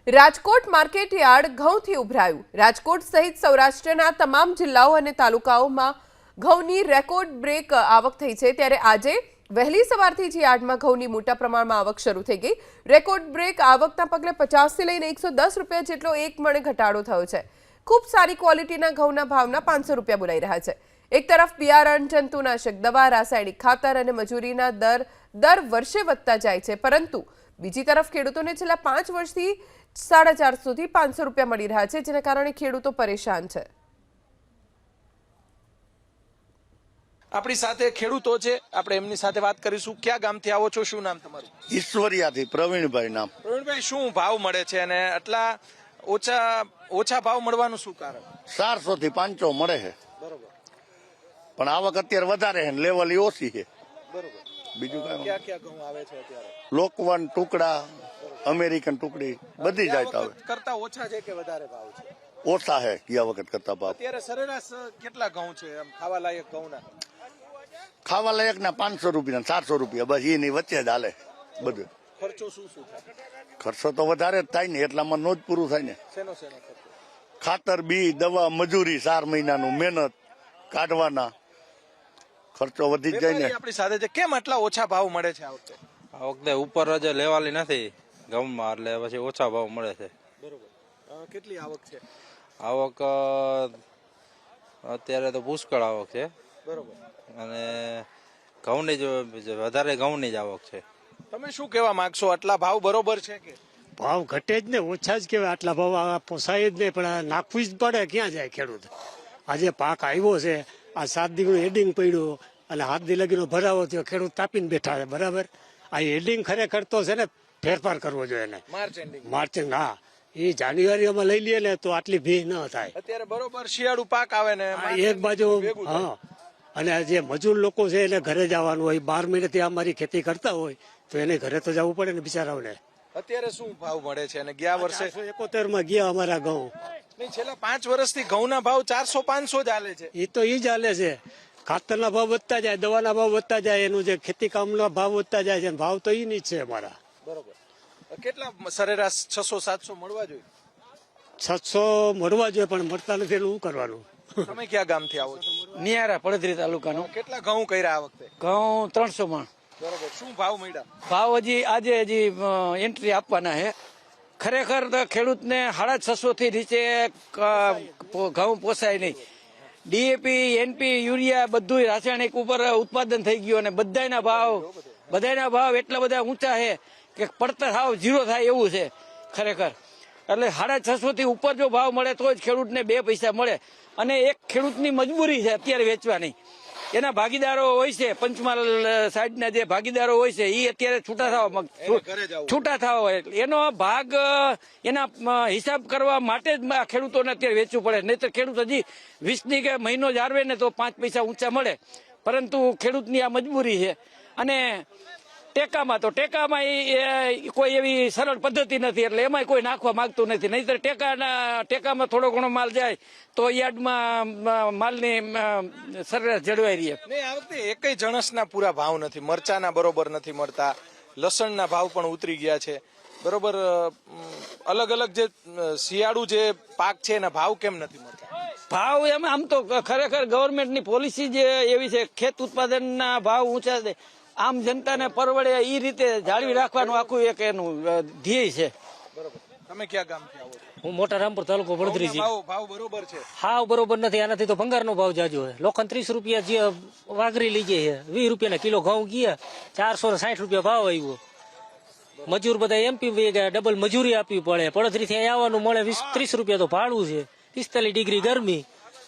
Rajkot market yard ઘઉંથી ઉભરાયું। Rajkot સહિત સૌરાષ્ટ્રના તમામ જિલ્લાઓ અને તાલુકાઓમાં ઘઉંની રેકોર્ડ બ્રેક આવક થઈ છે। ત્યારે આજે વહેલી સવારથી જ યાર્ડમાં ઘઉંની મોટા પ્રમાણમાં આવક શરૂ થઈ ગઈ। રેકોર્ડ બ્રેક આવકના પગલે 50 થી લઈને 110 રૂપિયા જેટલો એક મણે ઘટાડો થયો છે। ખૂબ સારી ક્વોલિટીના ઘઉંના ભાવના 500 રૂપિયા બોલાઈ રહ્યા છે। એક તરફ બિયારણ, જંતુનાશક દવા, રાસાયણિક ખાતર અને મજૂરીના દર વર્ષે વધતા જાય છે, પરંતુ બીજી તરફ ખેડૂતોને છેલ્લા 5 વર્ષથી 450 થી 500 રૂપિયા મળી રહ્યા છે, જેના કારણે ખેડૂતો પરેશાન છે। આપણી સાથે ખેડૂતો છે, આપણે એમની સાથે વાત કરીશું। ક્યાં ગામથી આવો છો, શું નામ તમારું? ઈશ્વરિયાથી પ્રવીણભાઈ નામ। પ્રવીણભાઈ, શું ભાવ મળે છે અને આટલા ઓછા ભાવ મળવાનું શું કારણ? 400 થી 500 મળે છે, બરોબર, પણ આવક અત્યારે વધારે છે, લેવલ ઓછી છે। બરોબર, બીજું કઈ ક્યાં ઘઉં આવે છે અત્યારે? લોકવન ટુકડા, અમેરિકન ટુકડી બધી જાત આવે। કરતા ઓછા છે કે વધારે ભાવ છે? ઓછા છે ગયા વખત કરતા ભાવ। અત્યારે સરેરાશ કેટલા ઘઉં છે આમ ખાવા લાયક ઘઉંના? ખાવા લાયક ના 500 રૂપિયા 400 રૂપિયા, બસ એની વચ્ચે જ હાલે બધું। ખર્ચો શું થાય? ખર્ચો તો વધારે જ થાય ને, એટલામાં નો જ પૂરું થાય ને। શેનો ખર્ચો? ખાતર, બી, દવા, મજૂરી, 4 મહિનાનું મહેનત કાઢવાના ખર્ચો વધી જ જાય ને। આપણી સાથે છે, કેમ આટલા ઓછા ભાવ મળે છે આ વખતે? આ વખતે ઉપર જ લેવાલી નથી ઘઉંમાં, એટલે પછી ઓછા ભાવ મળે છે। બરોબર, કેટલી આવક છે? આવક અત્યારે તો પુષ્કળ આવક છે, બરોબર, અને ઘઉંની જ વધારે ઘઉંની જ આવક છે। તમે શું કહેવા માંગશો? આટલા ભાવ બરોબર છે કે? ભાવ ઘટે જ ને, ઓછા જ કહેવાય। આટલા ભાવ પોસાય જ નહીં, પણ નાખવું જ પડે। ક્યાં જાય ખેડૂત? આજે પાક આવ્યો છે, આ 7 દીનું હેડિંગ પડ્યું અને 7 દી લગીનો ભરાવો થયો, ખેડૂત તાપીને બેઠા છે, બરાબર। આ હેડિંગ ખરેખર તો છે ને ફેરફાર કરવો જોઈએ એને, માર્ચિંગ। હા, એ જાન્યુઆરીમાં લઈ લઈએ ને તો આટલી ભી ન થાય। અત્યારે બરોબર શિયાળુ પાક આવે ને એક બાજુ, હા, અને જે મજૂર લોકો છે એને ઘરે જવાનું હોય, 12 મહિનાથી અમારી ખેતી કરતા હોય તો એને ઘરે તો જવું પડે ને બિચારાઓને। અત્યારે શું ભાવ મળે છે? અને ગયા વર્ષે 71 માં ગયા અમારા ઘઉં। નહીં, છેલ્લા 5 વર્ષથી ઘઉંના ભાવ 400-500 જ હાલે છે। એ તો એ જ હાલે છે। ખાતરના ભાવ વધતા જાય, દવાના ભાવ વધતા જાય, એનું જે ખેતી કામના ભાવ વધતા જાય છે, ભાવ તો એની જ છે અમારા। બરોબર, કેટલા સરેરાશ 600-700 મળવા જોઈએ? 700 મળવા જોઈએ, પણ મળતા નથી, એનું શું કરવાનું? તમે ક્યાં ગામથી આવો છો? નિયારા પડદરી તાલુકાનો। કેટલા ઘઉં કર્યા આ વખતે? ઘઉં 300 માં। બરોબર, શું ભાવ મળ્યા? ભાવ આજે એન્ટ્રી આપવાના છે। ખરેખર તો ખેડૂતને 650 થી નીચે ઘઉં પોસાય નહીં। ડીએપી, એનપી, યુરિયા બધું રાસાયણિક ઉપર ઉત્પાદન થઈ ગયું, અને બધાના ભાવ એટલા બધા ઊંચા છે કે પડતર હાવ 0 થાય એવું છે ખરેખર। એટલે 650 થી ઉપર જો ભાવ મળે તો જ ખેડૂતને 2 પૈસા મળે। અને એક ખેડૂતની મજબૂરી છે અત્યારે વેચવાની। એના ભાગીદારો હોય છે, પંચમહાલ સાઈડના જે ભાગીદારો હોય છે, એ અત્યારે છૂટા થવા હોય, એનો ભાગ એના હિસાબ કરવા માટે જ ખેડૂતોને અત્યારે વેચવું પડે। નહીતર ખેડૂત હજી 20 ની કે મહિનો જ આરવે ને તો 5 પૈસા ઊંચા મળે, પરંતુ ખેડૂતની આ મજબૂરી છે। અને ટેકામાં કોઈ એવી સરળ પદ્ધતિ નથી, એટલે એમાં કોઈ નાખવા માંગતું નથી। નહીતર ટેકામાં થોડો ઘણો માલ જાય તો યાર્ડમાં માલની સરેરાશ જળવાઈ રહે। નહીં, આ વખતે એકય જણસના પૂરા ભાવ નથી, મરચાના બરોબર નથી મળતા, લસણના ભાવ પણ ઉતરી ગયા છે, બરોબર। અલગ અલગ જે શિયાળુ જે પાક છે એના ભાવ કેમ નથી મળતા? ભાવ એમાં આમ તો ખરેખર ગવર્મેન્ટની પોલિસી જે એવી છે, ખેત ઉત્પાદનના ભાવ ઊંચા છે, આમ જનતાને પરવડે એ રીતે જાળવી રાખવાનું આખું એક એનું ધ્યેય છે। બરોબર, તમે ક્યાં ગામથી આવો છો? હું મોટા રામપુર તાલુકો વડોદરી। ભાવ બરોબર છે? હાવ બરોબર નથી, આનાથી તો ભંગારનો ભાવ જાજો છે। લોખંડ 30 રૂપિયા જે વાઘરી લઈ જાય છે, 20 રૂપિયાના કિલો ઘઉં ગયા, 460 રૂપિયા ભાવ આવ્યો। મજૂર બધા એમપી વહી ગયા, ડબલ મજૂરી આપવી પડે। પડોતરીથી અહીં આવવાનું મળે 20-30 રૂપિયા તો ભાડું છે, 45 ડિગ્રી ગરમી।